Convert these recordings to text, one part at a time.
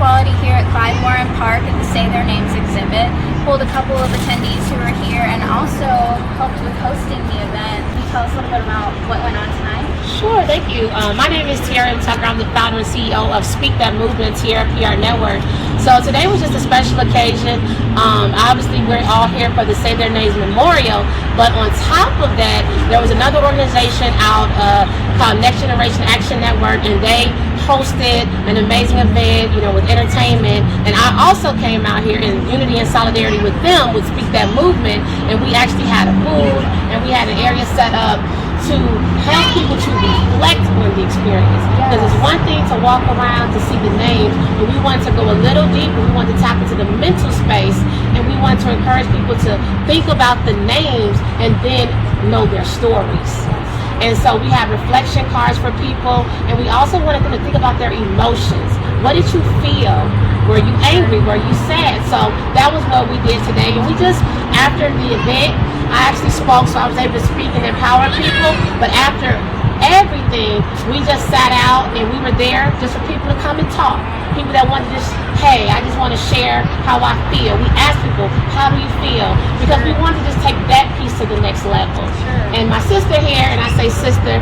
equality here at Clive Warren Park at the Say Their Names exhibit. Pulled a couple of attendees who were here and also helped with hosting the event. Can you tell us a little bit about what went on tonight? Sure, thank you. My name is Tiara Tucker. I'm the founder and CEO of Speak That Movement here at PR Network. So today was just a special occasion. Obviously, we're all here for the Say Their Names Memorial, but on top of that, there was another organization out called Next Generation Action Network, and they hosted an amazing event, with entertainment. And I also came out here in unity and solidarity with them, with Speak That Movement, and we actually had a booth and we had an area set up to help people to reflect on the experience. Because it's one thing to walk around to see the names, but we want to go a little deeper. We want to tap into the mental space, and we want to encourage people to think about the names and then know their stories. And so we have reflection cards for people, and we also wanted them to think about their emotions. What did you feel? Were you angry? Were you sad? So that was what we did today. And we just, after the event, I actually spoke, so I was able to speak and empower people. But after everything, we just sat out and we were there just for people to come and talk. People that wanted to just, hey, I just want to share how I feel. We asked people, how do you feel? Because we wanted to just take that piece to the next level. And my sister here, and I say sister,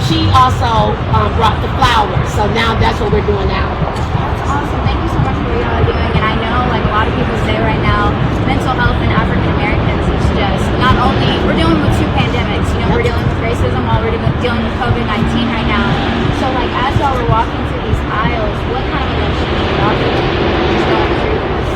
she also brought the flowers. So now that's what we're doing now. That's awesome. Thank you so much for what y'all are doing. And I know, like a lot of people say right now, mental health in African Americans is just not only, we're dealing with two pandemics. We're dealing with racism while we're dealing with COVID-19 right now. So like as y'all were walking through these aisles, what kind of emotions were y'all feeling just going through this?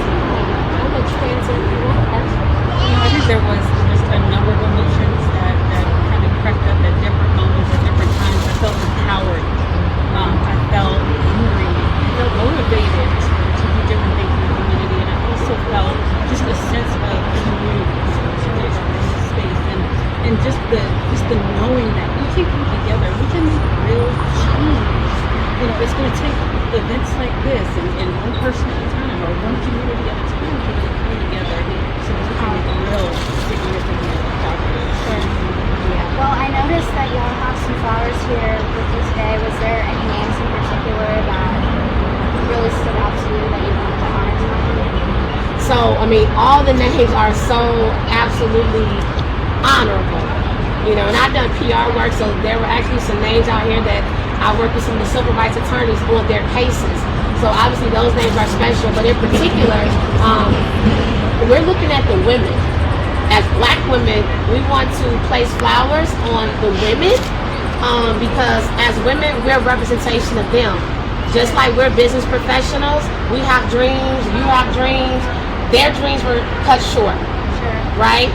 I'm a trans everyone, actually. I think there was just a number of emotions that kind of crept up at different moments, at different times. I felt empowered. I felt hungry. I felt motivated to do different things in the community. And I also felt just a sense of community in this space. And just the knowing that we can come together, we can make real change. It's going to take events like this and one person at a time or one community at a time to really come together so that we can make real significant progress. Yeah. Well, I noticed that y'all have some flowers here with you today. Was there any names in particular that really stood out to you that you wanted to honor tonight? So, all the names are so absolutely honorable. And I've done PR work, so there were actually some names out here that I worked with some of the civil rights attorneys on their cases. So obviously those names are special, but in particular, we're looking at the women. As Black women, we want to place flowers on the women because as women, we're a representation of them. Just like we're business professionals, we have dreams, you have dreams. Their dreams were cut short, right?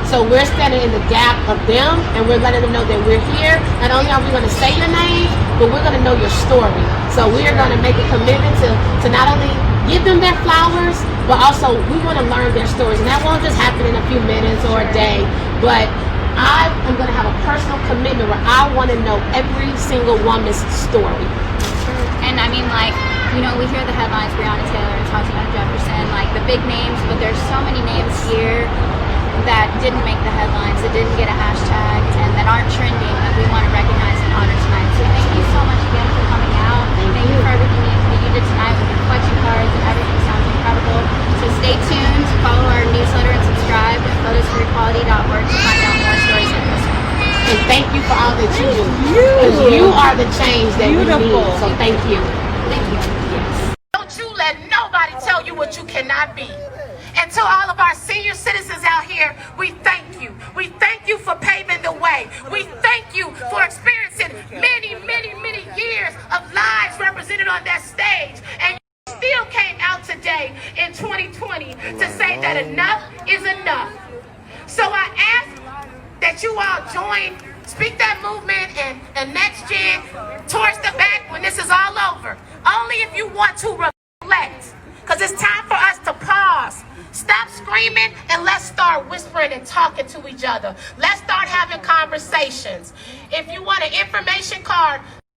So we're standing in the gap of them, and we're letting them know that we're here. Not only are we going to say your name, but we're going to know your story. So we are going to make a commitment to not only give them their flowers, but also we want to learn their stories. And that won't just happen in a few minutes or a day, but I am going to have a personal commitment where I want to know every single woman's story. And we hear the headlines, Breonna Taylor, Tatiana Jefferson, the big names, but there's so many names here that didn't make the headlines, that didn't get a hashtag, and that aren't trending, that we want to recognize and honor tonight. So thank you so much again for coming out. Thank you for everything that you did tonight with your collection cards and everything. Sounds incredible. So stay tuned, follow our newsletter, and subscribe at photosforequality.org to find out more stories like this one. And thank you for all that you do. Because you are the change that we need. So thank you. Thank you. Yes. Don't you let nobody tell you what you cannot be. And to all of our senior citizens out here, we thank you. We thank you for paving the way. We thank you for experiencing many, many, many years of lives represented on that stage. And you still came out today in 2020 to say that enough is enough. So I ask that you all join Speak That Movement and Next Gen towards the back when this is all over. Only if you want to reflect. Because it's time for us to pause. Stop screaming and let's start whispering and talking to each other. Let's start having conversations. If you want an information card,